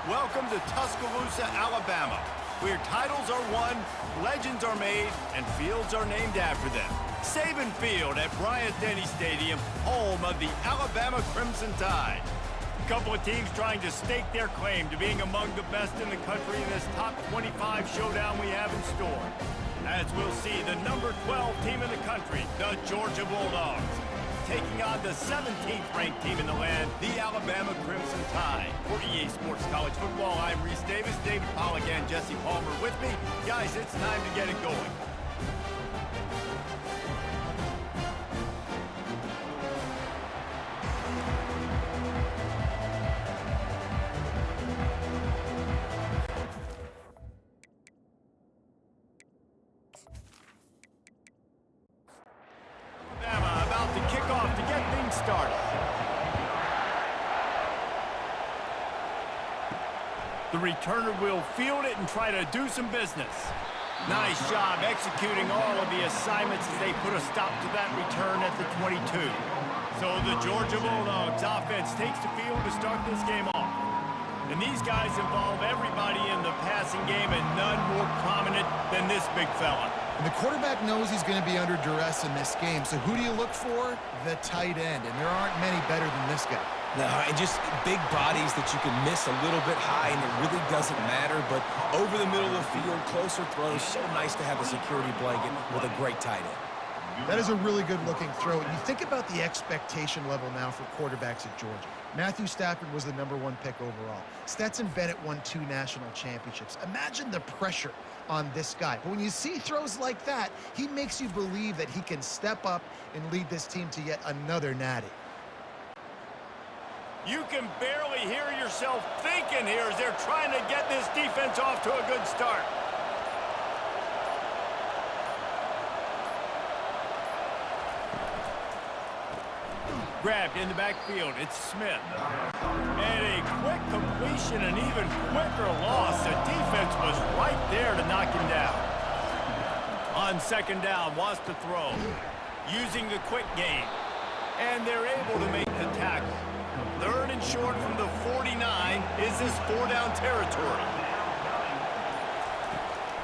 Welcome to Tuscaloosa, Alabama, where titles are won, legends are made, and fields are named after them. Saban Field at Bryant-Denny Stadium, home of the Alabama Crimson Tide. A couple of teams trying to stake their claim to being among the best in the country in this top 25 showdown we have in store. As we'll see, the number 12 team in the country, the Georgia Bulldogs, taking on the 17th ranked team in the land, the Alabama Crimson Tide. For EA Sports College Football, I'm Reese Davis, David Pollack and Jesse Palmer with me. Guys, it's time to get it going. The returner will field it and try to do some business. Nice job executing all of the assignments as they put a stop to that return at the 22. So the Georgia Bulldogs offense takes the field to start this game off. And these guys involve everybody in the passing game, and none more prominent than this big fella. And the quarterback knows he's going to be under duress in this game. So who do you look for? The tight end. And there aren't many better than this guy. No, and just big bodies that you can miss a little bit high, and it really doesn't matter. But over the middle of the field, closer throws, so nice to have a security blanket with a great tight end. That is a really good-looking throw. And you think about the expectation level now for quarterbacks at Georgia. Matthew Stafford was the #1 pick overall. Stetson Bennett won 2 national championships. Imagine the pressure on this guy. But when you see throws like that, he makes you believe that he can step up and lead this team to yet another natty. You can barely hear yourself thinking here as they're trying to get this defense off to a good start. Grabbed in the backfield, it's Smith. And a quick completion, an even quicker loss. The defense was right there to knock him down. On second down, wants to throw. Using the quick game. And they're able to make the tackle. Third and short from the 49. Is this 4-down territory?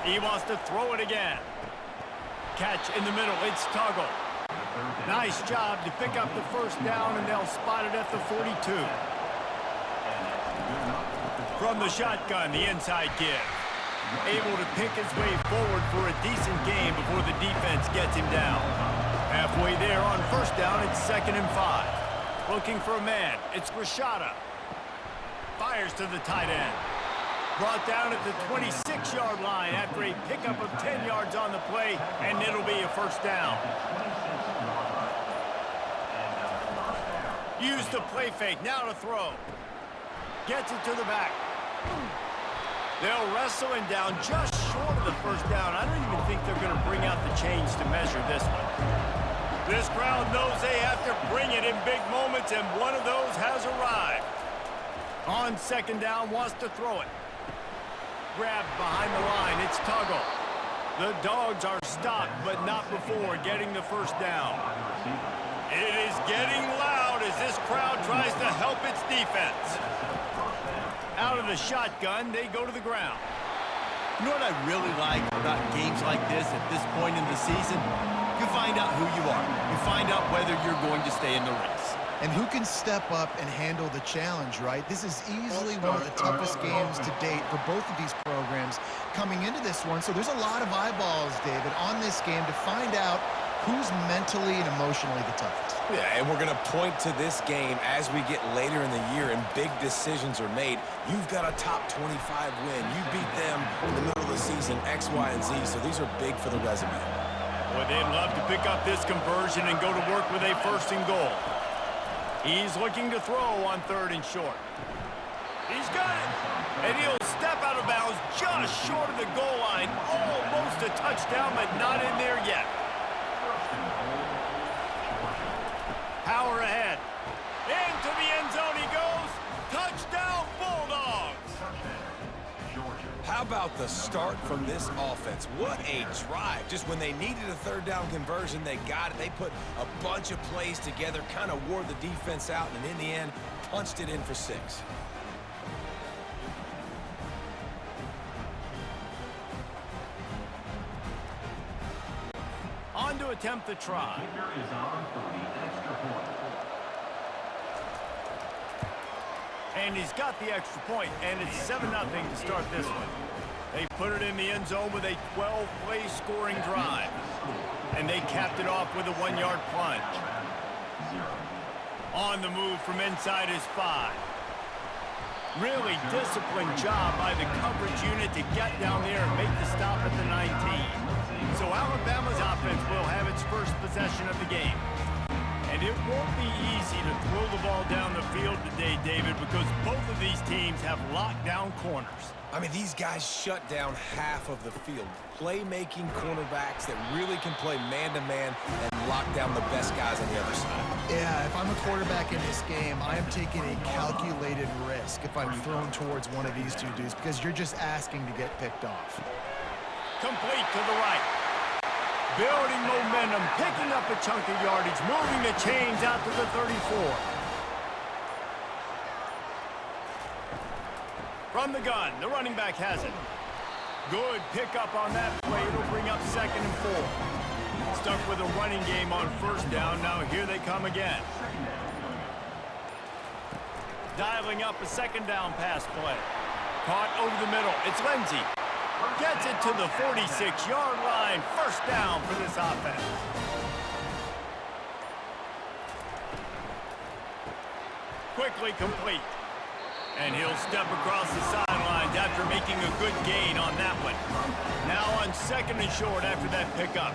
He wants to throw it again. Catch in the middle, it's Tuggle. Nice job to pick up the first down, and they'll spot it at the 42. From the shotgun, the inside give. Able to pick his way forward for a decent game before the defense gets him down. Halfway there on first down, it's 2nd and 5. Looking for a man, it's Rashada. Fires to the tight end. Brought down at the 26-yard line after a pickup of 10 yards on the play, and it'll be a first down. Use the play fake, now to throw. Gets it to the back. They'll wrestle him down just short of the first down. I don't even think they're going to bring out the chains to measure this one. This crowd knows they have to bring it in big moments, and one of those has arrived. On second down, wants to throw it. Grabbed behind the line, it's Tuggle. The Dogs are stopped, but not before getting the first down. It is getting loud as this crowd tries to help its defense. Out of the shotgun, they go to the ground. You know what I really like about games like this at this point in the season? You find out who you are. You find out whether you're going to stay in the race. And who can step up and handle the challenge, right? This is easily one of the toughest games to date for both of these programs coming into this one. So there's a lot of eyeballs, David, on this game to find out who's mentally and emotionally the toughest. Yeah, and we're going to point to this game as we get later in the year and big decisions are made. You've got a top 25 win. You beat them in the middle of the season, X, Y, and Z, so these are big for the resume. Boy, they'd love to pick up this conversion and go to work with a 1st and goal. He's looking to throw on 3rd and short. He's got it. And he'll step out of bounds just short of the goal line. Almost a touchdown, but not in there yet. Power ahead. Into the end zone he goes. Touchdown, Bulldogs. How about the start from this offense? What a drive. Just when they needed a 3rd down conversion, they got it. They put a bunch of plays together, kind of wore the defense out, and in the end, punched it in for 6. to attempt the try. And he's got the extra point, and it's 7-0 to start this one. They put it in the end zone with a 12-play scoring drive. And they capped it off with a 1-yard plunge. On the move from inside his 5. Really disciplined job by the coverage unit to get down there and make the stop at the 19. So Alabama's offense will have its first possession of the game. And it won't be easy to throw the ball down the field today, David, because both of these teams have lockdown corners. I mean, these guys shut down half of the field. Playmaking cornerbacks that really can play man-to-man and lock down the best guys on the other side. Yeah, if I'm a quarterback in this game, I am taking a calculated risk if I'm thrown towards one of these two dudes because you're just asking to get picked off. Complete to the right. Building momentum, picking up a chunk of yardage, moving the chains out to the 34. From the gun, the running back has it. Good pickup on that play. It'll bring up 2nd and 4. Stuck with a running game on 1st down. Now here they come again. Dialing up a 2nd down pass play. Caught over the middle. It's Lindsey. Gets it to the 46-yard line. 1st down for this offense. Quickly complete. And he'll step across the sidelines after making a good gain on that one. Now on 2nd and short after that pickup.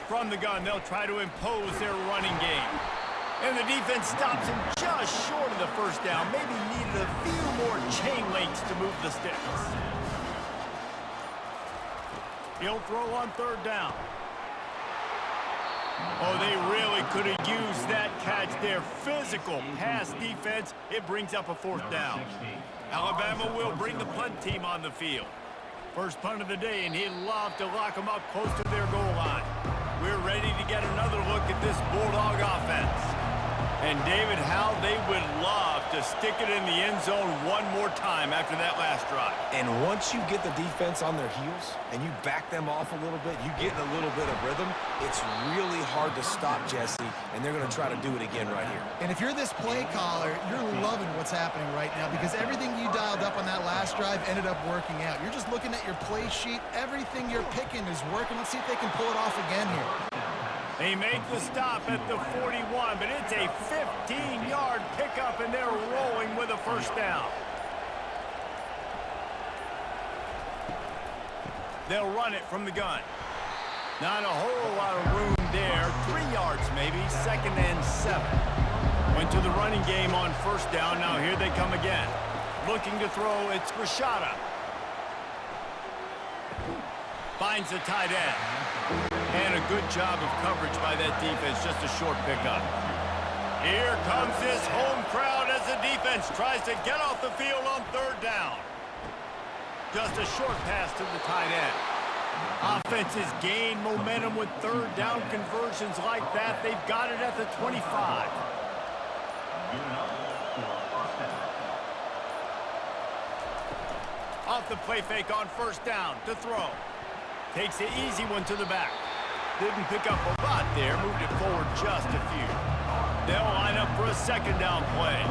From the gun, they'll try to impose their running game. And the defense stops him just short of the 1st down. Maybe needed a few more chain links to move the sticks. He'll throw on 3rd down. Oh, they really could have used that catch there. Physical pass defense. It brings up a 4th down. Alabama will bring the punt team on the field. First punt of the day, and he'd love to lock them up close to their goal line. We're ready to get another look at this Bulldog offense. And David, how they would love to stick it in the end zone one more time after that last drive. And once you get the defense on their heels and you back them off a little bit, you get in a little bit of rhythm, it's really hard to stop Jesse, and they're going to try to do it again right here. And if you're this play caller, you're loving what's happening right now because everything you dialed up on that last drive ended up working out. You're just looking at your play sheet. Everything you're picking is working. Let's see if they can pull it off again here. They make the stop at the 41, but it's a 15-yard pickup, and they're rolling with a 1st down. They'll run it from the gun. Not a whole lot of room there. 3 yards maybe, 2nd and 7. Went to the running game on 1st down. Now here they come again. Looking to throw, it's Rashada. Finds the tight end. And a good job of coverage by that defense, just a short pickup. Here comes this home crowd as the defense tries to get off the field on 3rd down. Just a short pass to the tight end. Offenses gain momentum with 3rd down conversions like that. They've got it at the 25. Off the play fake on 1st down to throw. Takes the easy one to the back. Didn't pick up a lot there. Moved it forward just a few. They'll line up for a 2nd down play.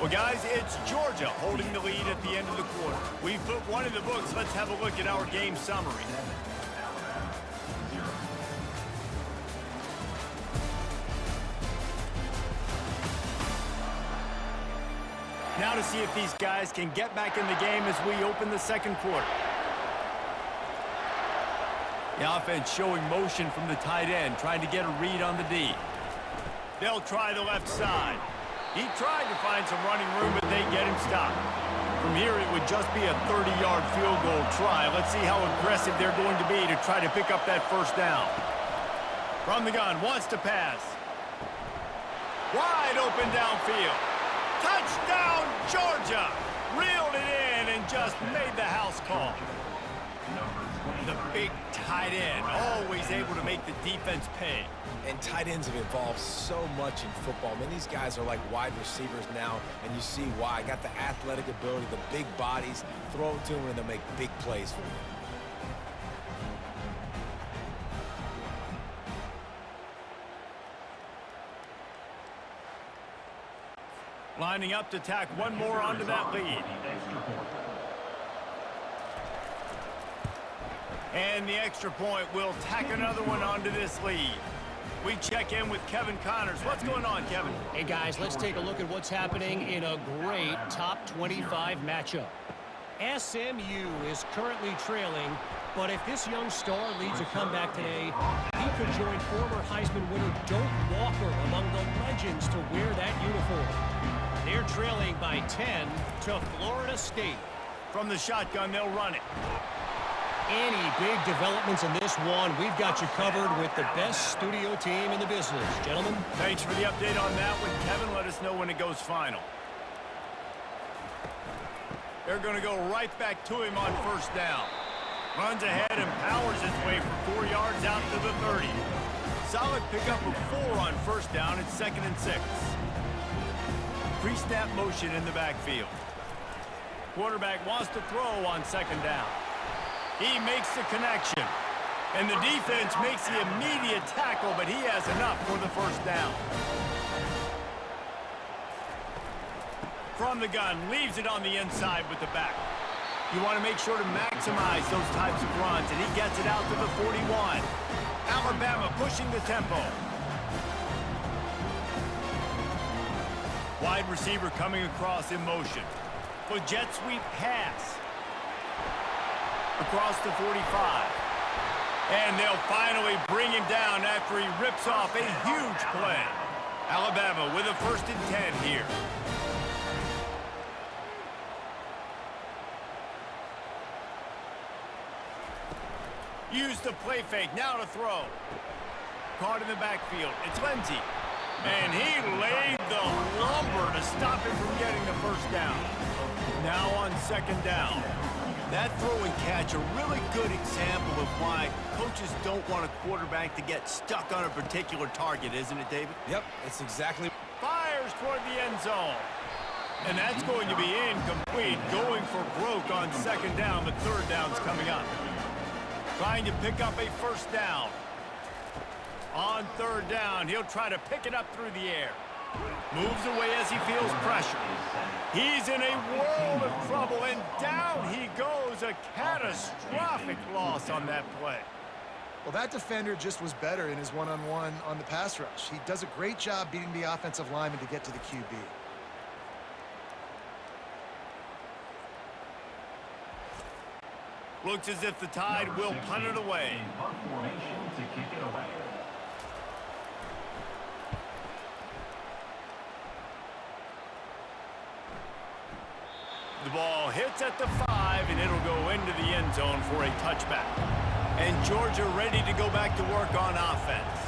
Well, guys, it's Georgia holding the lead at the end of the quarter. We've put one in the books. Let's have a look at our game summary. Now to see if these guys can get back in the game as we open the 2nd quarter. The offense showing motion from the tight end, trying to get a read on the D. They'll try the left side. He tried to find some running room, but they get him stopped. From here, it would just be a 30-yard field goal try. Let's see how aggressive they're going to be to try to pick up that 1st down. From the gun, wants to pass. Wide open downfield. Touchdown, Georgia! Reeled it in and just made the house call. The big tight end, always able to make the defense pay. And tight ends have evolved so much in football. I mean, these guys are like wide receivers now, and you see why. Got the athletic ability, the big bodies, throw it to them, and they'll make big plays for you. Lining up to tack one more onto that lead. And the extra point will tack another one onto this lead. We check in with Kevin Connors. What's going on, Kevin? Hey, guys, let's take a look at what's happening in a great top 25 matchup. SMU is currently trailing, but if this young star leads a comeback today, he could join former Heisman winner Doak Walker among the legends to wear that uniform. They're trailing by 10 to Florida State. From the shotgun, they'll run it. Any big developments in this one, we've got you covered with the best studio team in the business. Gentlemen. Thanks for the update on that one, Kevin. Let us know when it goes final. They're going to go right back to him on first down. Runs ahead and powers his way for 4 yards out to the 30. Solid pickup of 4 on first down. It's 2nd and 6. Pre-snap motion in the backfield. Quarterback wants to throw on 2nd down. He makes the connection. And the defense makes the immediate tackle, but he has enough for the first down. From the gun, leaves it on the inside with the back. You want to make sure to maximize those types of runs, and he gets it out to the 41. Alabama pushing the tempo. Wide receiver coming across in motion. With jet sweep pass. Across the 45. And they'll finally bring him down after he rips off a huge play. Alabama with a 1st and 10 here. Use the play fake, now to throw. Caught in the backfield, it's Lindsey. And he laid the lumber to stop him from getting the first down. Now on 2nd down. That throw and catch, a really good example of why coaches don't want a quarterback to get stuck on a particular target, isn't it, David? Yep, it's exactly. Fires toward the end zone. And that's going to be incomplete, going for broke on 2nd down, but 3rd down's coming up. Trying to pick up a first down. On 3rd down, he'll try to pick it up through the air. Moves away as he feels pressure. He's in a world of trouble, and down he goes. A catastrophic loss on that play. Well, that defender just was better in his one-on-one on the pass rush. He does a great job beating the offensive lineman to get to the QB. Looks as if the Tide will punt it away. The ball hits at the 5, and it'll go into the end zone for a touchback. And Georgia ready to go back to work on offense.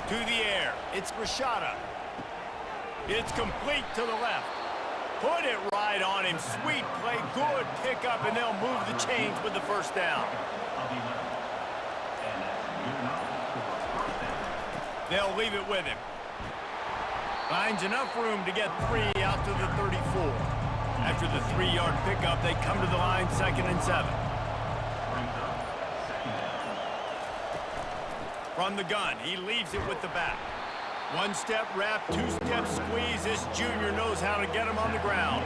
To the air, it's Rashada. It's complete to the left. Put it right on him. Sweet play, good pickup, and they'll move the chains with the first down. They'll leave it with him. Finds enough room to get 3 out to the 34. After the 3-yard pickup, they come to the line 2nd and 7. From the gun, he leaves it with the back. 1-step wrap, 2-step squeeze. This junior knows how to get him on the ground.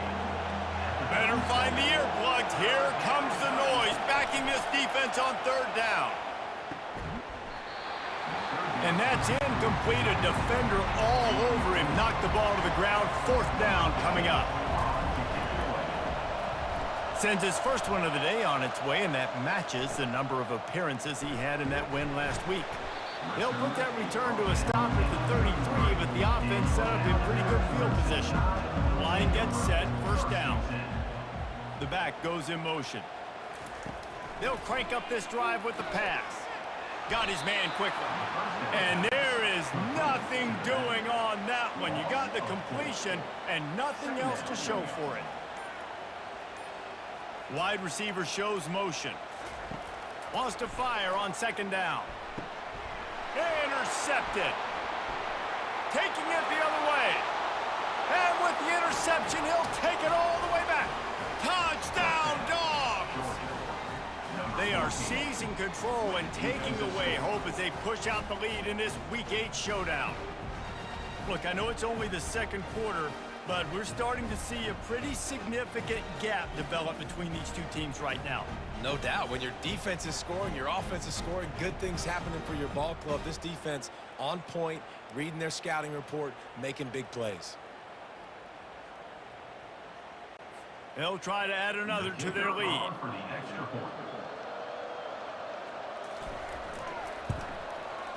Better find the earplugs. Here comes the noise, backing this defense on 3rd down. And that's incomplete. A defender all over him. Knocked the ball to the ground. 4th down coming up. Sends his first one of the day on its way, and that matches the number of appearances he had in that win last week. They'll put that return to a stop at the 33, but the offense set up in pretty good field position. Line gets set, 1st down. The back goes in motion. They'll crank up this drive with the pass. Got his man quickly. And there is nothing doing on that one. You got the completion and nothing else to show for it. Wide receiver shows motion. Wants to fire on second down. Intercepted. Taking it the other way. And with the interception, he'll take it all the way back. Touchdown, Dogs! They are seizing control and taking away hope as they push out the lead in this Week 8 showdown. Look, I know it's only the second quarter, but we're starting to see a pretty significant gap develop between these two teams right now. No doubt. When your defense is scoring, your offense is scoring, good things happening for your ball club. This defense on point, reading their scouting report, making big plays. They'll try to add another to their lead.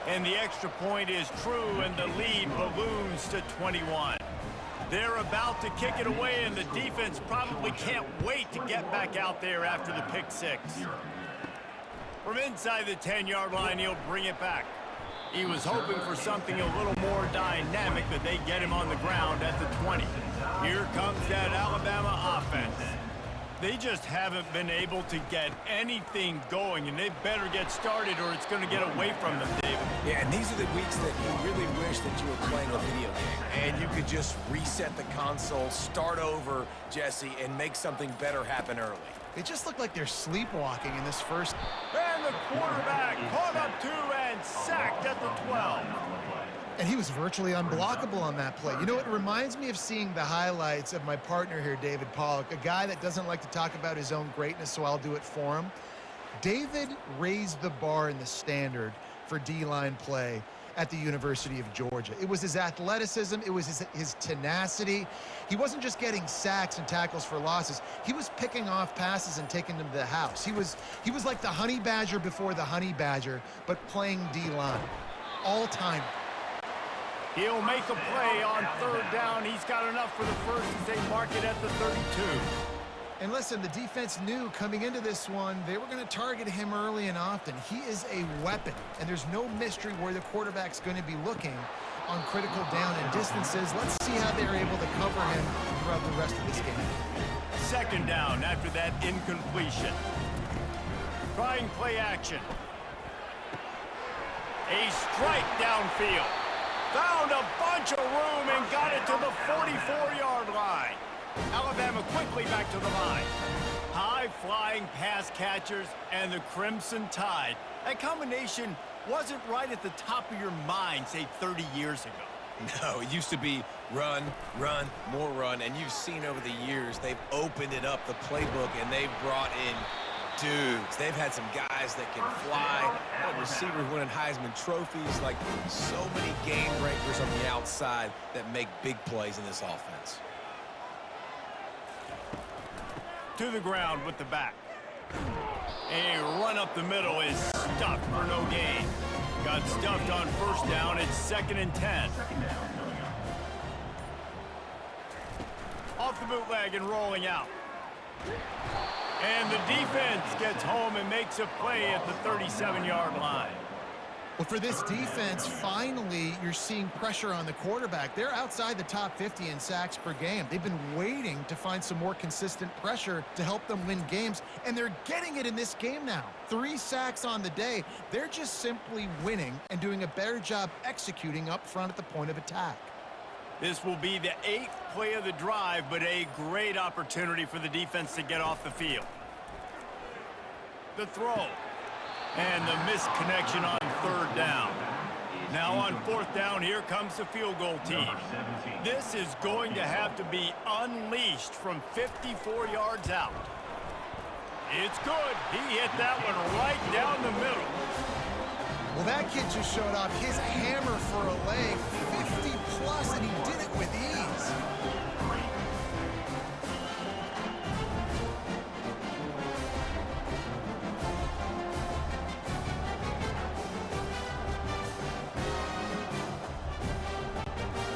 And the extra point is true, and the lead balloons to 21. They're about to kick it away, and the defense probably can't wait to get back out there after the pick six. From inside the 10-yard line, he'll bring it back. He was hoping for something a little more dynamic, but they get him on the ground at the 20. Here comes that Alabama offense. They just haven't been able to get anything going, and they better get started or it's going to get away from them, David. Yeah, and these are the weeks that you really wish that you were playing a video game and you could just reset the console, start over, Jesse, and make something better happen early. It just looked like they're sleepwalking in this first. And the quarterback caught up to and sacked at the 12. And he was virtually unblockable on that play. You know, it reminds me of seeing the highlights of my partner here, David Pollock, a guy that doesn't like to talk about his own greatness, so I'll do it for him. David raised the bar in the standard for D-line play at the University of Georgia. It was his athleticism. It was his tenacity. He wasn't just getting sacks and tackles for losses. He was picking off passes and taking them to the house. He was like the honey badger before the honey badger, but playing D-line. All time. He'll make a play on third down. He's got enough for the first as they mark it at the 32. And listen, the defense knew coming into this one, they were going to target him early and often. He is a weapon, and there's no mystery where the quarterback's going to be looking on critical down and distances. Let's see how they're able to cover him throughout the rest of this game. Second down after that incompletion. Trying play action. A strike downfield. Found a bunch of room and got it to the 44-yard line. Alabama quickly back to the line. High-flying pass catchers and the Crimson Tide. That combination wasn't right at the top of your mind, say, 30 years ago. No, it used to be run, run, more run, and you've seen over the years they've opened it up, the playbook, and they've brought in dudes. They've had some guys that can fly, receivers winning Heisman trophies, like so many game breakers on the outside that make big plays in this offense. To the ground with the back. A run up the middle is stuffed for no gain. Got stuffed on first down. It's 2nd and 10. Off the bootleg and rolling out. And the defense gets home and makes a play at the 37-yard line. Well, for this defense, finally, you're seeing pressure on the quarterback. They're outside the top 50 in sacks per game. They've been waiting to find some more consistent pressure to help them win games, and they're getting it in this game now. 3 sacks on the day. They're just simply winning and doing a better job executing up front at the point of attack. This will be the 8th play of the drive, but a great opportunity for the defense to get off the field. The throw. And the misconnection on third down. Now on fourth down, here comes the field goal team. This is going to have to be unleashed from 54 yards out. It's good. He hit that one right down the middle. Well, that kid just showed off his hammer for a leg, 50-plus, and he did it with ease.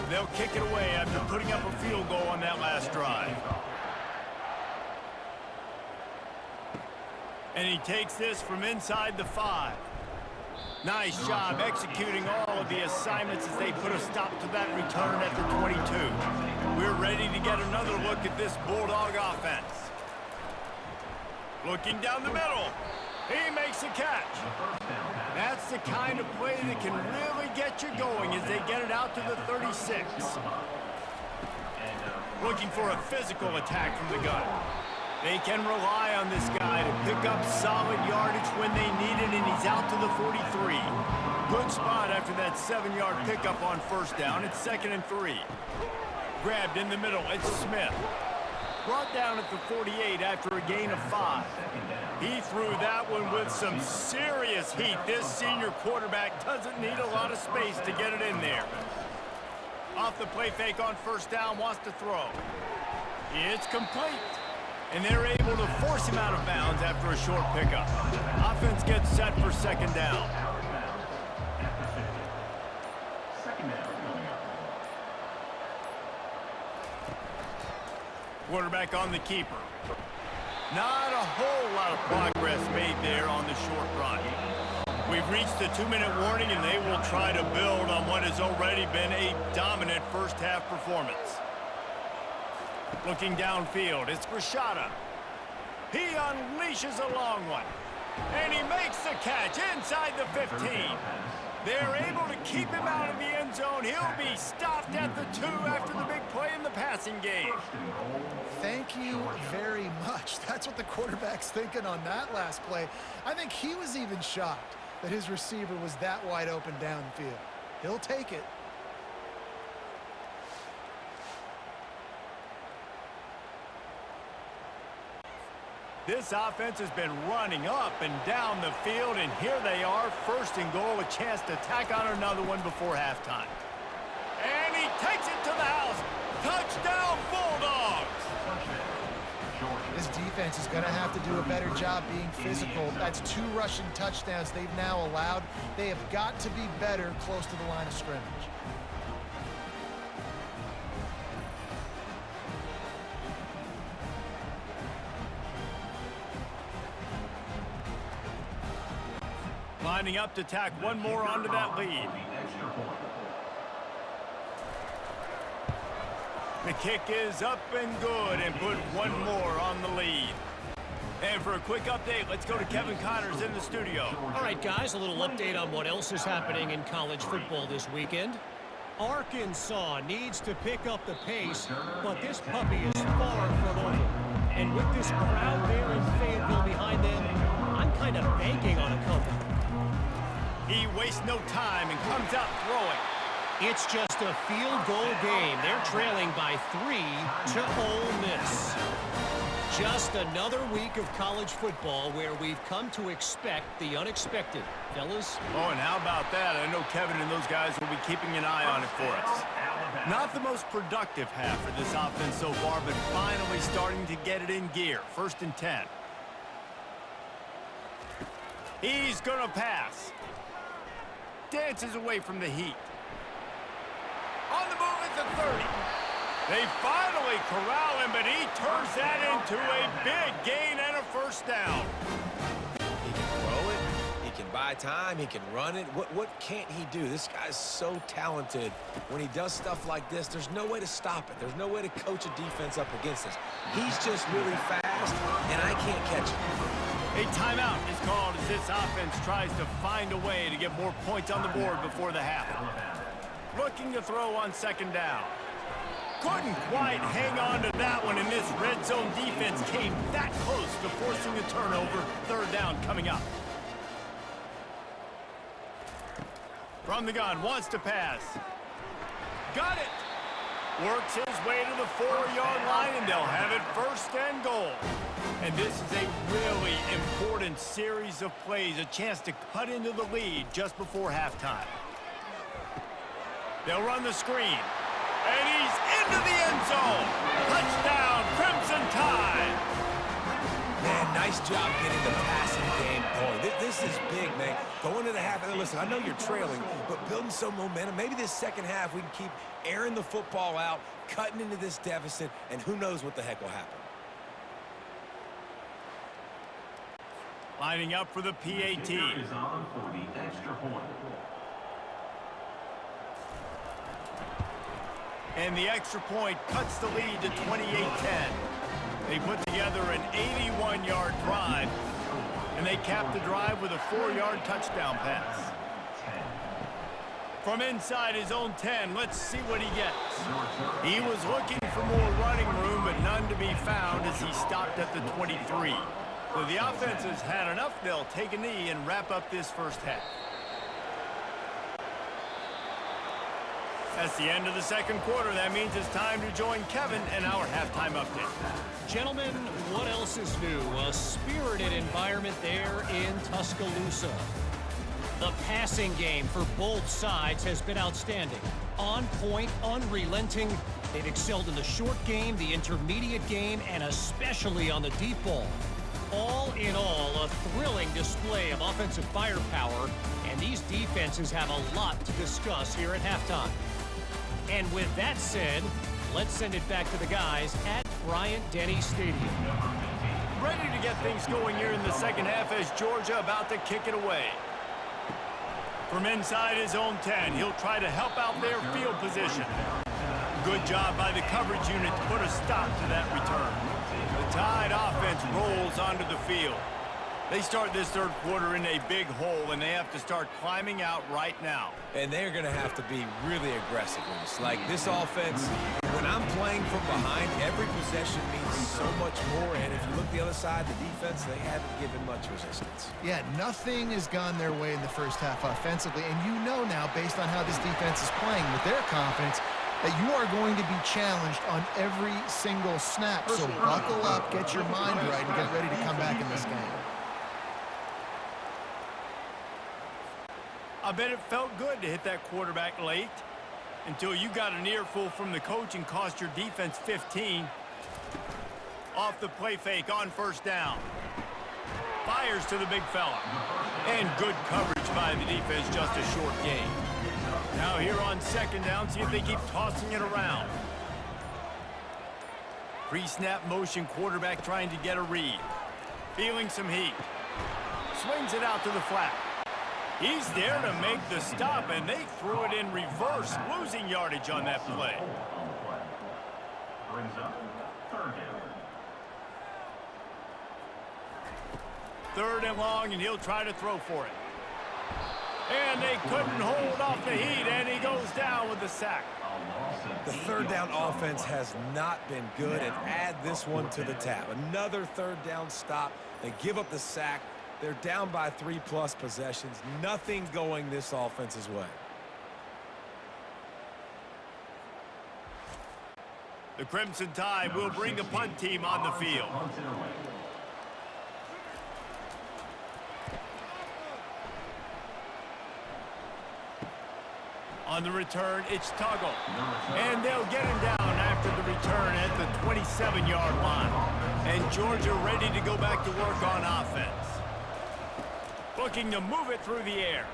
They'll kick it away after putting up a field goal on that last drive. And he takes this from inside the 5. Nice job executing all of the assignments as they put a stop to that return at the 22. We're ready to get another look at this Bulldog offense. Looking down the middle. He makes a catch. That's the kind of play that can really get you going as they get it out to the 36. Looking for a physical attack from the gun. They can rely on this guy to pick up solid yardage when they need it, and he's out to the 43. Good spot after that 7-yard pickup on first down. It's 2nd and 3. Grabbed in the middle. It's Smith. Brought down at the 48 after a gain of 5. He threw that one with some serious heat. This senior quarterback doesn't need a lot of space to get it in there. Off the play fake on first down, wants to throw. It's complete. And they're able to force him out of bounds after a short pickup. Offense gets set for 2nd down. Quarterback on the keeper. Not a whole lot of progress made there on the short run. We've reached the 2-minute warning, and they will try to build on what has already been a dominant first-half performance. Looking downfield, it's Rashada. He unleashes a long one. And he makes the catch inside the 15. They're able to keep him out of the end zone. He'll be stopped at the 2 after the big play in the passing game. Thank you very much. That's what the quarterback's thinking on that last play. I think he was even shocked that his receiver was that wide open downfield. He'll take it. This offense has been running up and down the field, and here they are, 1st and goal, a chance to tack on another one before halftime. And he takes it to the house. Touchdown, Bulldogs! This defense is going to have to do a better job being physical. That's 2 rushing touchdowns they've now allowed. They have got to be better close to the line of scrimmage. Lining up to tack one more onto that lead. The kick is up and good, and put one more on the lead. And for a quick update, let's go to Kevin Connors in the studio. All right, guys, a little update on what else is happening in college football this weekend. Arkansas needs to pick up the pace, but this puppy is far from over. And with this crowd there in Fayetteville behind them, I'm kind of banking on a comeback. He wastes no time and comes out throwing. It's just a field goal game. They're trailing by 3 to Ole Miss. Just another week of college football where we've come to expect the unexpected. Fellas? Oh, and how about that? I know Kevin and those guys will be keeping an eye on it for us. Not the most productive half for this offense so far, but finally starting to get it in gear. 1st and 10. He's going to pass. Dances away from the heat. On the move at the 30. They finally corral him, but he turns that into a big gain and a 1st down. He can throw it. He can buy time. He can run it. What can't he do? This guy's so talented. When he does stuff like this, there's no way to stop it. There's no way to coach a defense up against this. He's just really fast, and I can't catch him. A timeout is called as this offense tries to find a way to get more points on the board before the half. Looking to throw on 2nd down. Couldn't quite hang on to that one, and this red zone defense came that close to forcing the turnover. 3rd down coming up. From the gun, wants to pass. Got it! Works his way to the 4-yard line, and they'll have it 1st and goal. And this is a really important series of plays, a chance to cut into the lead just before halftime. They'll run the screen. And he's into the end zone. Touchdown, Crimson Tide. Man, nice job getting the passing game going. This is big, man. Going to the half, and listen, I know you're trailing, but building some momentum. Maybe this 2nd half we can keep airing the football out, cutting into this deficit, and who knows what the heck will happen. Lining up for the PAT. And the extra point cuts the lead to 28-10. They put together an 81-yard drive. And they cap the drive with a 4-yard touchdown pass. From inside his own 10, let's see what he gets. He was looking for more running room, but none to be found as he stopped at the 23. So the offense has had enough. They'll take a knee and wrap up this first half. That's the end of the second quarter. That means it's time to join Kevin and our halftime update. Gentlemen, what else is new? A spirited environment there in Tuscaloosa. The passing game for both sides has been outstanding. On point, unrelenting. They've excelled in the short game, the intermediate game, and especially on the deep ball. All in all, a thrilling display of offensive firepower, and these defenses have a lot to discuss here at halftime. And with that said, let's send it back to the guys at Bryant-Denny Stadium. Ready to get things going here in the second half as Georgia about to kick it away. From inside his own 10, he'll try to help out their field position. Good job by the coverage unit to put a stop to that return. The Tide offense rolls onto the field. They start this third quarter in a big hole, and they have to start climbing out right now. And they're going to have to be really aggressive with this. Like this offense, when I'm playing from behind, every possession means so much more. And if you look the other side, the defense, they haven't given much resistance. Yeah, nothing has gone their way in the first half offensively. And you know now, based on how this defense is playing with their confidence, that you are going to be challenged on every single snap. So buckle up, get your mind right, and get ready to come back in this game. I bet it felt good to hit that quarterback late until you got an earful from the coach and cost your defense 15. Off the play fake on first down. Fires to the big fella. And good coverage by the defense, just a short gain. Now here on second down, see if they keep tossing it around. Pre-snap motion, quarterback trying to get a read. Feeling some heat. Swings it out to the flat. He's there to make the stop, and they threw it in reverse, losing yardage on that play. Brings up third down. Third and long, and he'll try to throw for it. And they couldn't hold off the heat, and he goes down with the sack. The third down offense has not been good, and add this one to the tab. Another third down stop. They give up the sack. They're down by 3+ possessions. Nothing going this offense's way. The Crimson Tide will bring the punt team on the field. On the return, it's Tuggle. And they'll get him down after the return at the 27-yard line. And Georgia ready to go back to work on offense. Looking to move it through the air.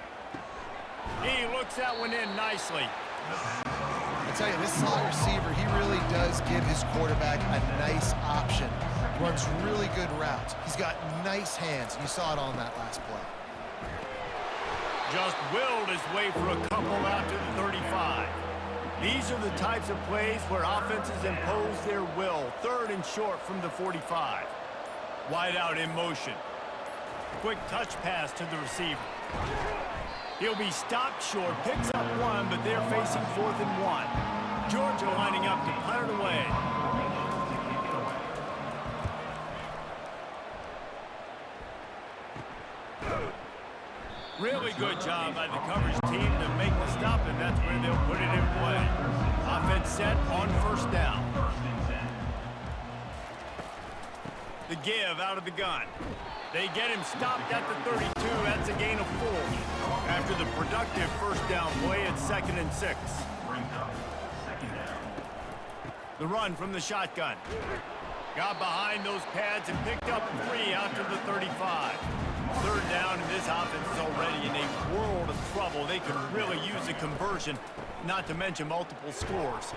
He looks that one in nicely. I tell you, this slot receiver, he really does give his quarterback a nice option. He runs really good routes. He's got nice hands. You saw it on that last play. Just willed his way for a couple out to the 35. These are the types of plays where offenses impose their will. Third and short from the 45. Wide out in motion. Quick touch pass to the receiver. He'll be stopped short, picks up one, but they're facing 4th and 1. Georgia lining up to punt it away. Really good job by the coverage team to make the stop, and that's where they'll put it in play. Offense set on first down. The give out of the gun. They get him stopped at the 32. That's a gain of 4. After the productive first down play, it's 2nd and 6. The run from the shotgun. Got behind those pads and picked up 3 out to the 35. Third down, and this offense is already in a world of trouble. They could really use a conversion, not to mention multiple scores.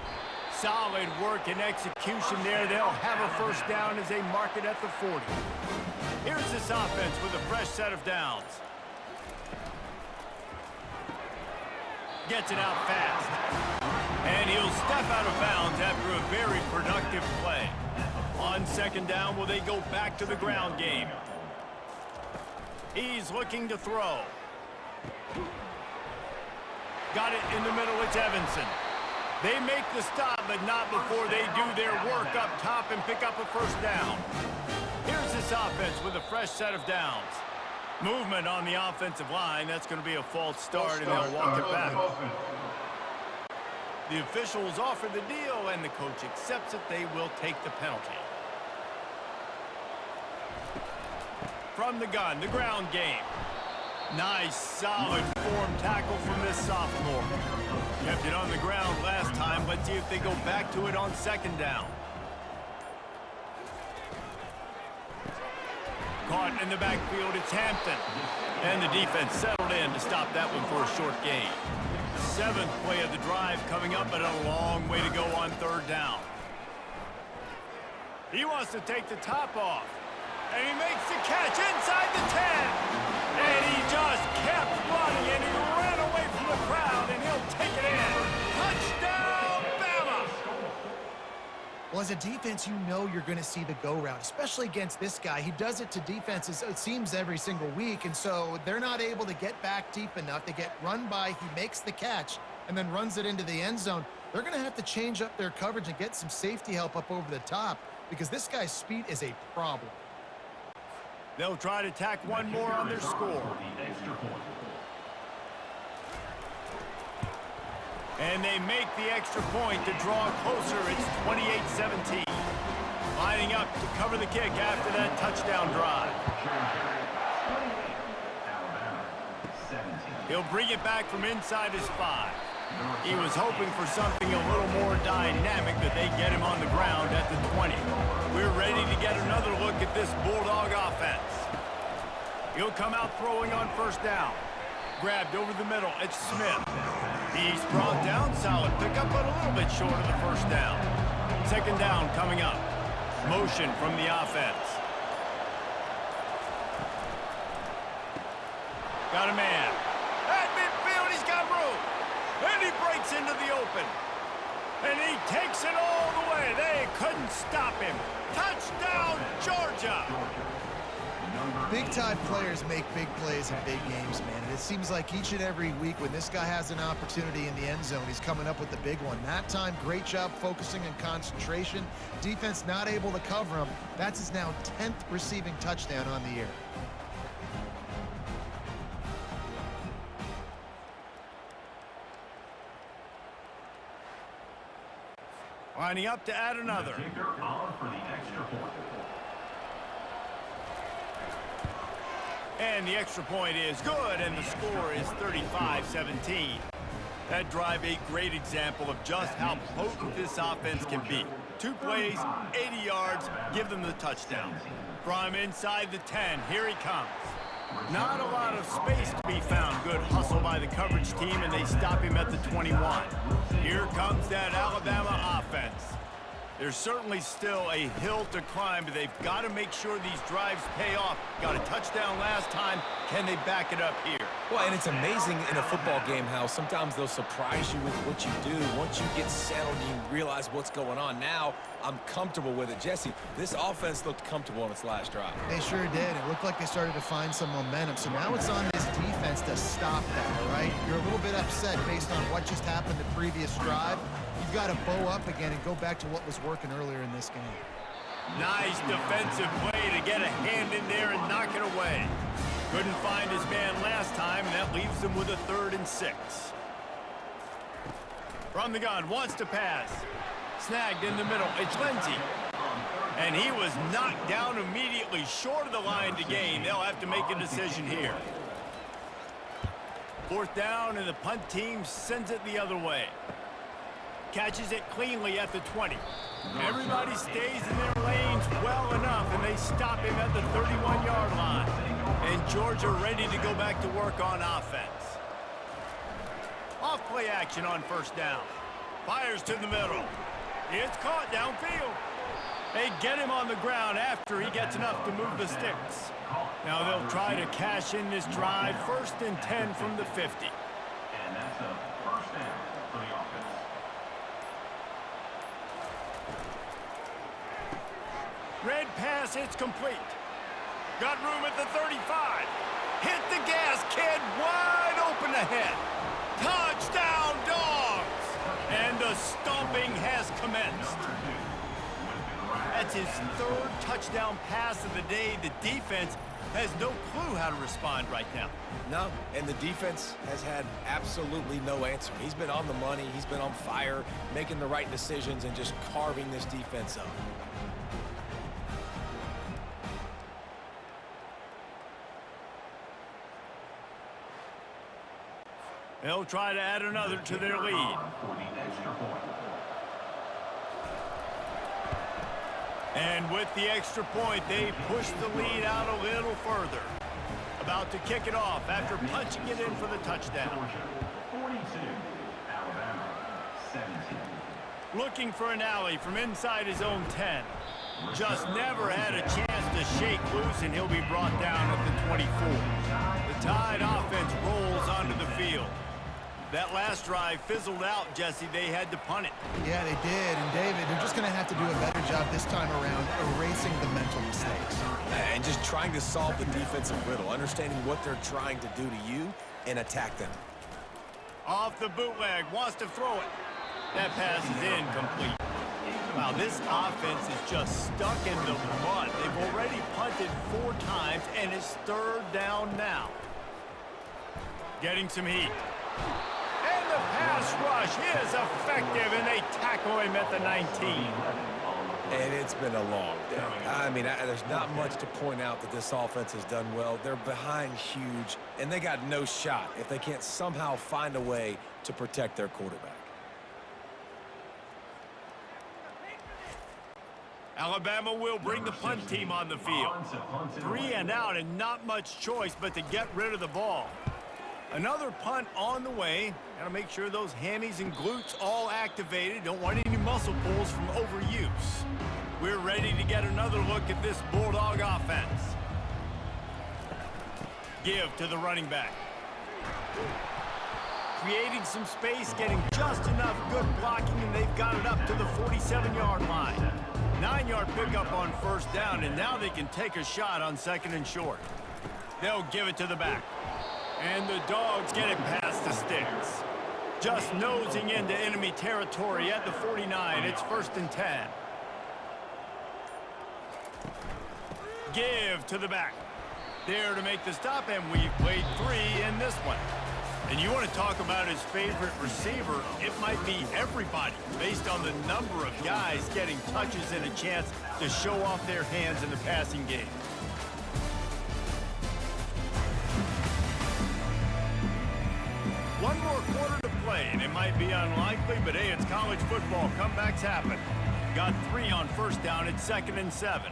Solid work and execution there. They'll have a first down as they mark it at the 40. Here's this offense with a fresh set of downs. Gets it out fast. And he'll step out of bounds after a very productive play. On second down, will they go back to the ground game? He's looking to throw. Got it in the middle. It's Evanson. They make the stop, but not before they do their work up top and pick up a first down. Here's this offense with a fresh set of downs. Movement on the offensive line. That's going to be a false start, and they'll walk it back. The officials offer the deal, and the coach accepts it. They will take the penalty. From the gun, the ground game. Nice, solid form tackle from this sophomore. Kept it on the ground last time. Let's see if they go back to it on second down. Caught in the backfield, it's Hampton. And the defense settled in to stop that one for a short gain. 7th play of the drive coming up, but a long way to go on third down. He wants to take the top off. And he makes the catch inside the 10. And he just kept running, and he ran away from the crowd, and he'll take it in. Touchdown, Bama! Well, as a defense, you know you're going to see the go route, especially against this guy. He does it to defenses, it seems, every single week, and so they're not able to get back deep enough. They get run by, he makes the catch, and then runs it into the end zone. They're going to have to change up their coverage and get some safety help up over the top because this guy's speed is a problem. They'll try to tack one more on their score. And they make the extra point to draw closer. It's 28-17. Lining up to cover the kick after that touchdown drive. He'll bring it back from inside his 5. He was hoping for something a little more dynamic, but they get him on the ground at the 20. We're ready to get another look at this Bulldog offense. He'll come out throwing on first down. Grabbed over the middle. It's Smith. He's brought down. Solid pickup, but a little bit short of the first down. Second down coming up. Motion from the offense. Got a man. At midfield, he's got room. And he breaks into the open. And he takes it all the way. They couldn't stop him. Touchdown, Georgia! Big-time players make big plays in big games, man. And it seems like each and every week when this guy has an opportunity in the end zone, he's coming up with the big one. That time, great job focusing and concentration. Defense not able to cover him. That's his now 10th receiving touchdown on the year. Lining up to add another. And the extra point is good, and the score is 35-17. That drive, a great example of just how potent this offense can be. 2 plays, 80 yards, give them the touchdown. From inside the 10, here he comes. Not a lot of space to be found. Good hustle by the coverage team, and they stop him at the 21. Here comes that Alabama offense. There's certainly still a hill to climb, but they've got to make sure these drives pay off. Got a touchdown last time. Can they back it up here? Well, and it's amazing in a football game how sometimes they'll surprise you with what you do. Once you get settled, you realize what's going on. Now, I'm comfortable with it. Jesse, this offense looked comfortable on its last drive. They sure did. It looked like they started to find some momentum. So now it's on this defense to stop that, all right? You're a little bit upset based on what just happened the previous drive. You've got to bow up again and go back to what was working earlier in this game. Nice defensive play to get a hand in there and knock it away. Couldn't find his man last time, and that leaves him with a 3rd and 6. From the gun, wants to pass. Snagged in the middle. It's Lindsey. And he was knocked down immediately, short of the line to gain. They'll have to make a decision here. 4th down, and the punt team sends it the other way. Catches it cleanly at the 20. Everybody stays in their lanes well enough, and they stop him at the 31-yard line. And Georgia ready to go back to work on offense. Off-play action on first down. Fires to the middle. It's caught downfield. They get him on the ground after he gets enough to move the sticks. Now they'll try to cash in this drive. 1st and 10 from the 50. And that's a first down for the offense. Red pass, it's complete. Got room at the 35. Hit the gas, kid. Wide open ahead. Touchdown, Dogs! And the stomping has commenced. That's his third touchdown pass of the day. The defense has no clue how to respond right now. No, and the defense has had absolutely no answer. He's been on the money. He's been on fire, making the right decisions and just carving this defense up. They'll try to add another to their lead. For the extra point. And with the extra point, they push the lead out a little further. About to kick it off after punching it in for the touchdown. Georgia, 42. Alabama, 17. Looking for an alley from inside his own 10. Just never had a chance to shake loose, and he'll be brought down at the 24. The Tide offense rolls onto the field. That last drive fizzled out, Jesse. They had to punt it. Yeah, they did. And, David, they're just going to have to do a better job this time around erasing the mental mistakes. And just trying to solve the defensive riddle, understanding what they're trying to do to you and attack them. Off the bootleg, wants to throw it. That pass is incomplete. Wow, this offense is just stuck in the mud. They've already punted 4 times, and it's 3rd down now. Getting some heat. And the pass rush is effective, and they tackle him at the 19. And it's been a long day. I mean, there's not much to point out that this offense has done well. They're behind huge, and they got no shot if they can't somehow find a way to protect their quarterback. Alabama will bring the punt team on the field. 3 and out, and not much choice but to get rid of the ball. Another punt on the way. Got to make sure those hammies and glutes all activated. Don't want any muscle pulls from overuse. We're ready to get another look at this Bulldog offense. Give to the running back. Creating some space, getting just enough good blocking, and they've got it up to the 47-yard line. 9-yard pickup on 1st down, and now they can take a shot on 2nd and short. They'll give it to the back. And the Dogs get it past the sticks. Just nosing into enemy territory at the 49. It's 1st and 10. Give to the back. There to make the stop, and we've played 3 in this one. And you want to talk about his favorite receiver, it might be everybody, based on the number of guys getting touches and a chance to show off their hands in the passing game. One more quarter to play, and it might be unlikely, but hey, it's college football. Comebacks happen. Got 3 on 1st down. It's 2nd and 7.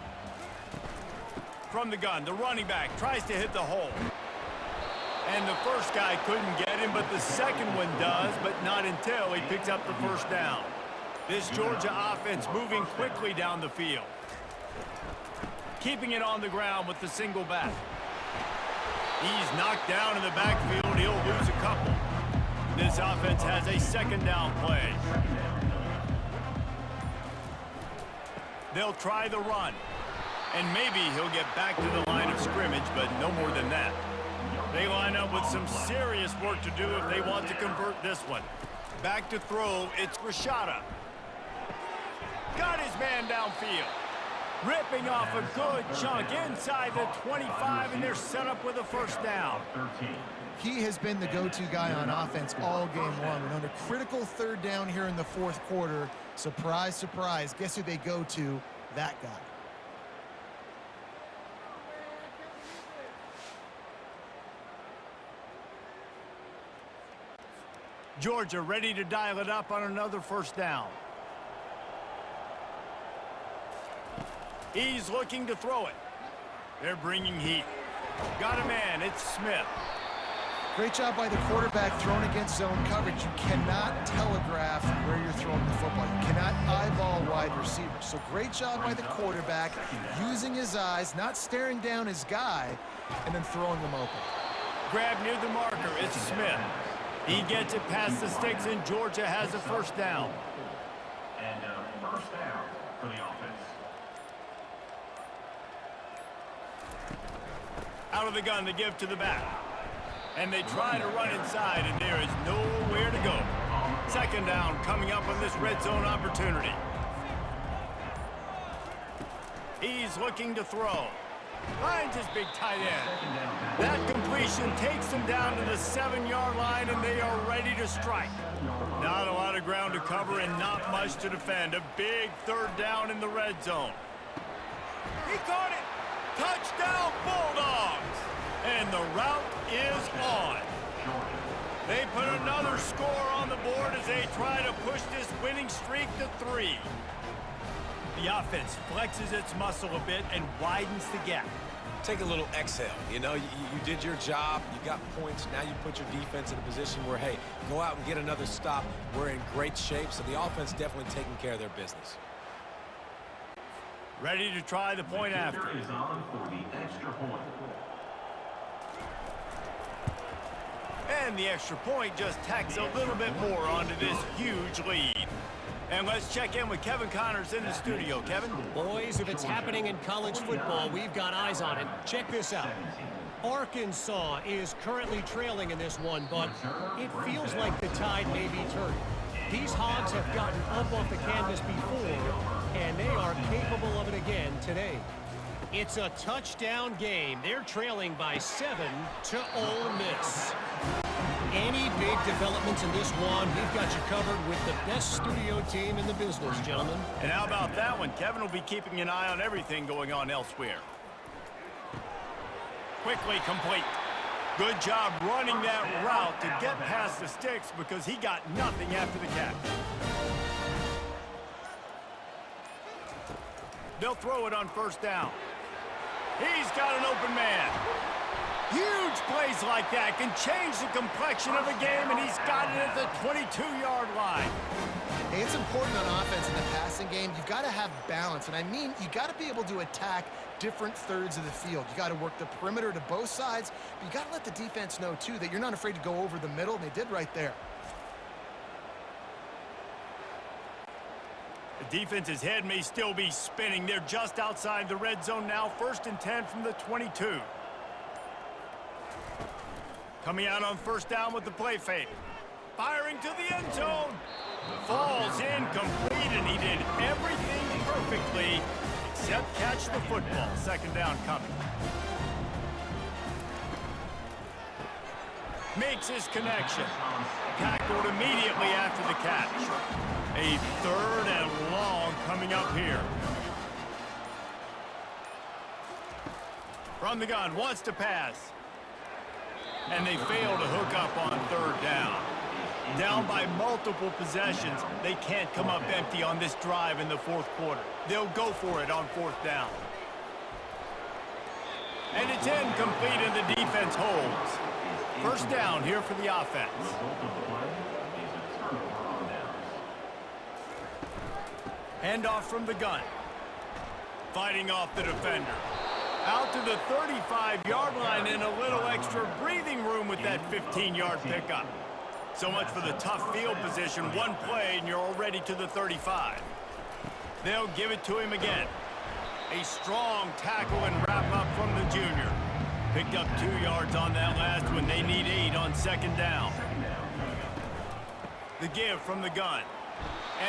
From the gun, the running back tries to hit the hole. And the first guy couldn't get him, but the second one does, but not until he picks up the 1st down. This Georgia offense moving quickly down the field. Keeping it on the ground with the single back. He's knocked down in the backfield. He'll lose a couple. This offense has a 2nd down play. They'll try the run. And maybe he'll get back to the line of scrimmage, but no more than that. They line up with some serious work to do if they want to convert this one. Back to throw, it's Rashada. Got his man downfield. Ripping off a good chunk inside the 25, and they're set up with a 1st down. He has been the go-to guy on offense all game long. And on a critical 3rd down here in the 4th quarter, surprise, surprise, guess who they go to? That guy. Georgia ready to dial it up on another 1st down. He's looking to throw it. They're bringing heat. Got a man. It's Smith. Great job by the quarterback throwing against zone coverage. You cannot telegraph where you're throwing the football. You cannot eyeball wide receivers. So great job by the quarterback using his eyes, not staring down his guy, and then throwing them open. Grab near the marker. It's Smith. He gets it past the sticks, and Georgia has a 1st down. And 1st down for the offense. Out of the gun, they give to the back. And they try to run inside, and there is nowhere to go. Second down coming up on this red zone opportunity. He's looking to throw. Finds his big tight end. That completion takes him down to the 7-yard line, and they are ready to strike. Not a lot of ground to cover and not much to defend. A big third down in the red zone. He caught it. Touchdown, Bulldogs. And the route is on. They put another score on the board as they try to push this winning streak to 3. The offense flexes its muscle a bit and widens the gap. Take a little exhale. You know, you did your job. You got points. Now you put your defense in a position where, hey, go out and get another stop. We're in great shape, so the offense definitely taking care of their business. Ready to try the point after. Kicker is on for the extra point. And the extra point just tacks a little bit more onto this huge lead. And let's check in with Kevin Connors in the studio. Kevin? Boys, if it's happening in college football, we've got eyes on it. Check this out. Arkansas is currently trailing in this one, but it feels like the tide may be turning. These Hogs have gotten up off the canvas before, and they are capable of it again today. It's a touchdown game. They're trailing by 7 to Ole Miss. Any big developments in this one, we've got you covered with the best studio team in the business, gentlemen. And how about that one? Kevin will be keeping an eye on everything going on elsewhere. Quickly complete. Good job running that route to get past the sticks because he got nothing after the catch. They'll throw it on first down. He's got an open man. Huge plays like that can change the complexion of a game, and he's got it at the 22-yard line. Hey, it's important on offense in the passing game. You've got to have balance, and I mean you got to be able to attack different thirds of the field. You got to work the perimeter to both sides, but you got to let the defense know, too, that you're not afraid to go over the middle, and they did right there. The defense's head may still be spinning. They're just outside the red zone now. 1st and 10 from the 22. Coming out on first down with the play fake. Firing to the end zone. Falls incomplete, and he did everything perfectly except catch the football. Second down coming. Makes his connection. Tackled immediately after the catch. A 3rd and long coming up here. From the gun, wants to pass. And they fail to hook up on 3rd down. Down by multiple possessions, they can't come up empty on this drive in the 4th quarter. They'll go for it on 4th down. And it's incomplete, and the defense holds. First down here for the offense. Handoff from the gun. Fighting off the defender. Out to the 35-yard line and a little extra breathing room with that 15-yard pickup. So much for the tough field position. One play and you're already to the 35. They'll give it to him again. A strong tackle and wrap up from the junior. Picked up 2 yards on that last one. They need 8 on 2nd down. The give from the gun.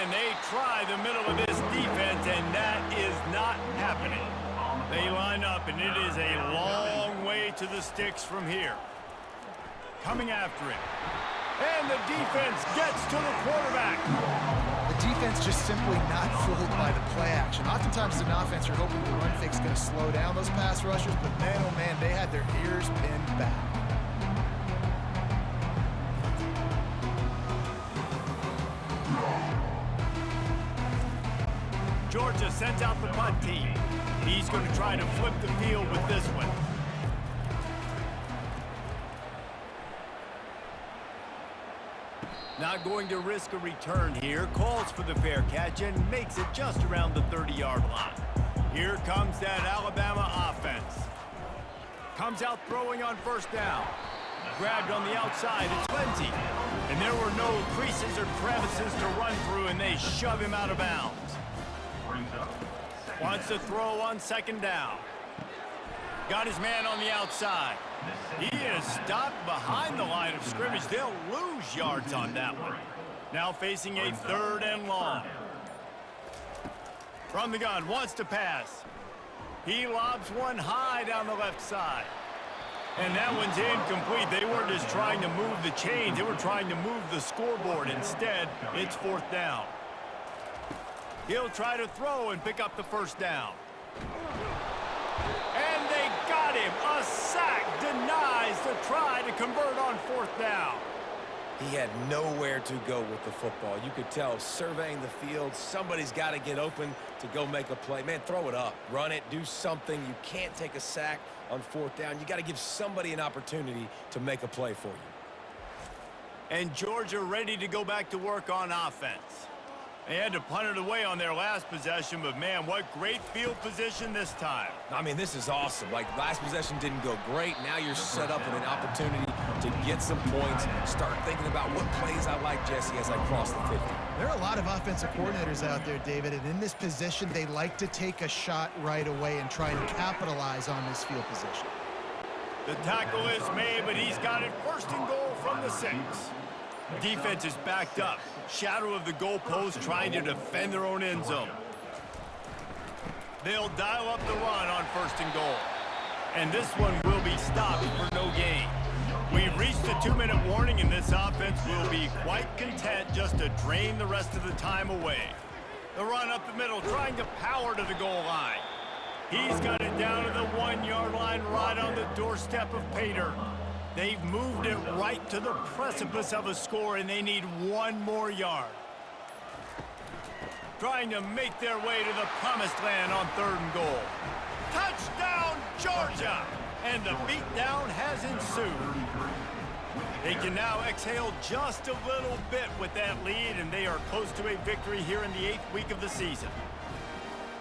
And they try the middle of this defense, and that is not happening. They line up, and it is a long way to the sticks from here. Coming after it. And the defense gets to the quarterback. The defense just simply not fooled by the play action. Oftentimes as an offense, you're hoping the run fake is going to slow down those pass rushers, but man, oh man, they had their ears pinned back. Georgia sends out the punt team. He's going to try to flip the field with this one. Not going to risk a return here. Calls for the fair catch and makes it just around the 30-yard line. Here comes that Alabama offense. Comes out throwing on first down. Grabbed on the outside. It's Lindsey. And there were no creases or crevices to run through, and they shove him out of bounds. Wants to throw on 2nd down. Got his man on the outside. He is stopped behind the line of scrimmage. They'll lose yards on that one. Now facing a 3rd and long. From the gun, wants to pass. He lobs one high down the left side. And that one's incomplete. They weren't just trying to move the chains. They were trying to move the scoreboard. Instead, it's 4th down. He'll try to throw and pick up the 1st down. And they got him. A sack denies the try to convert on 4th down. He had nowhere to go with the football. You could tell surveying the field, somebody's got to get open to go make a play. Man, throw it up, run it, do something. You can't take a sack on 4th down. You got to give somebody an opportunity to make a play for you. And Georgia ready to go back to work on offense. They had to punt it away on their last possession, but man, what great field position this time. I mean, this is awesome. Like, last possession didn't go great. Now you're set up with an opportunity to get some points. Start thinking about what plays I like, Jesse, as I cross the 50. There are a lot of offensive coordinators out there, David, and in this position, they like to take a shot right away and try and capitalize on this field position. The tackle is made, but he's got it 1st and goal from the 6. Defense is backed up. Shadow of the goalpost trying to defend their own end zone. They'll dial up the run on 1st and goal. And this one will be stopped for no gain. We've reached a 2-minute warning, and this offense will be quite content just to drain the rest of the time away. The run up the middle, trying to power to the goal line. He's got it down to the 1-yard line right on the doorstep of Pater. They've moved it right to the precipice of a score, and they need 1 more yard. Trying to make their way to the promised land on 3rd and goal. Touchdown, Georgia! And the beatdown has ensued. They can now exhale just a little bit with that lead, and they are close to a victory here in the 8th week of the season.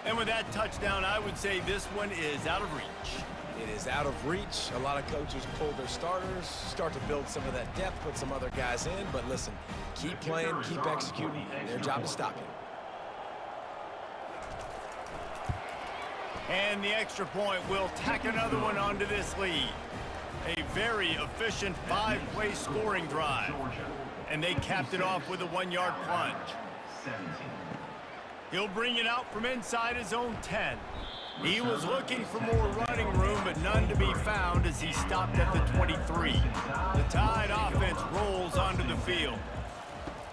And with that touchdown, I would say this one is out of reach. It is out of reach. A lot of coaches pull their starters, start to build some of that depth, put some other guys in. But listen, keep playing, keep executing. Their job is stop you. And the extra point will tack another one onto this lead. A very efficient 5-play scoring drive. And they capped it off with a 1-yard plunge. He'll bring it out from inside his own 10. He was looking for more running room, but none to be found as he stopped at the 23. The Tide offense rolls onto the field.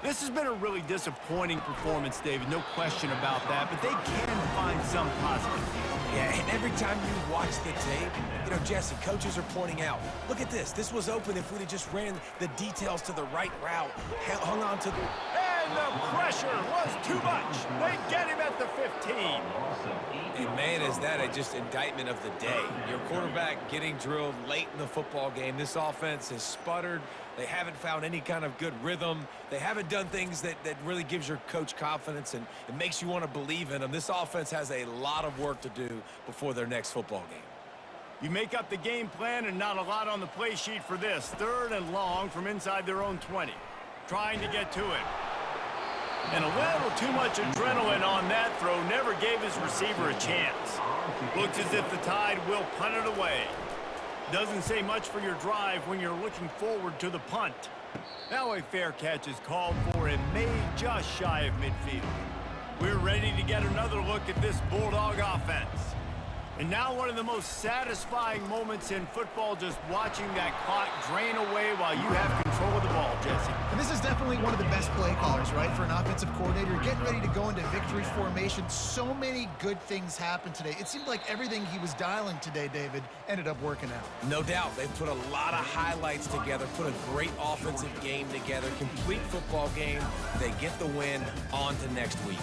This has been a really disappointing performance, David, no question about that, but they can find some positive. Yeah, and every time you watch the tape, you know, Jesse, coaches are pointing out, look at this. This was open if we'd have just ran the details to the right route, hung on to the... And the pressure was too much. They get him at the 15. And man, is that a just indictment of the day. Your quarterback getting drilled late in the football game. This offense has sputtered. They haven't found any kind of good rhythm. They haven't done things that really gives your coach confidence and it makes you want to believe in them. This offense has a lot of work to do before their next football game. You make up the game plan and not a lot on the play sheet for this. 3rd and long from inside their own 20. Trying to get to it. And a little too much adrenaline on that throw never gave his receiver a chance. Looks as if the Tide will punt it away. Doesn't say much for your drive when you're looking forward to the punt. Now a fair catch is called for and made just shy of midfield. We're ready to get another look at this Bulldog offense. And now one of the most satisfying moments in football, just watching that clock drain away while you have control of the ball, Jesse. And this is definitely one of the best play callers, right, for an offensive coordinator. Getting ready to go into victory formation. So many good things happened today. It seemed like everything he was dialing today, David, ended up working out. No doubt. They've put a lot of highlights together, put a great offensive game together, complete football game. They get the win. On to next week.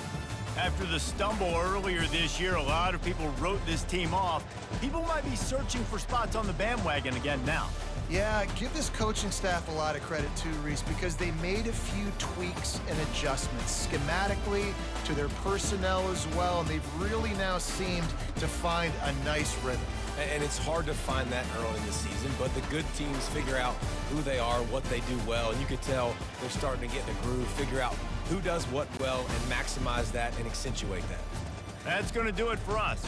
After the stumble earlier this year, a lot of people wrote this team off. People might be searching for spots on the bandwagon again now. Yeah, give this coaching staff a lot of credit too, Reese, because they made a few tweaks and adjustments schematically to their personnel as well, and they've really now seemed to find a nice rhythm. And it's hard to find that early in the season, but the good teams figure out who they are, what they do well, and you could tell they're starting to get in a groove, figure out who does what well, and maximize that and accentuate that. That's going to do it for us.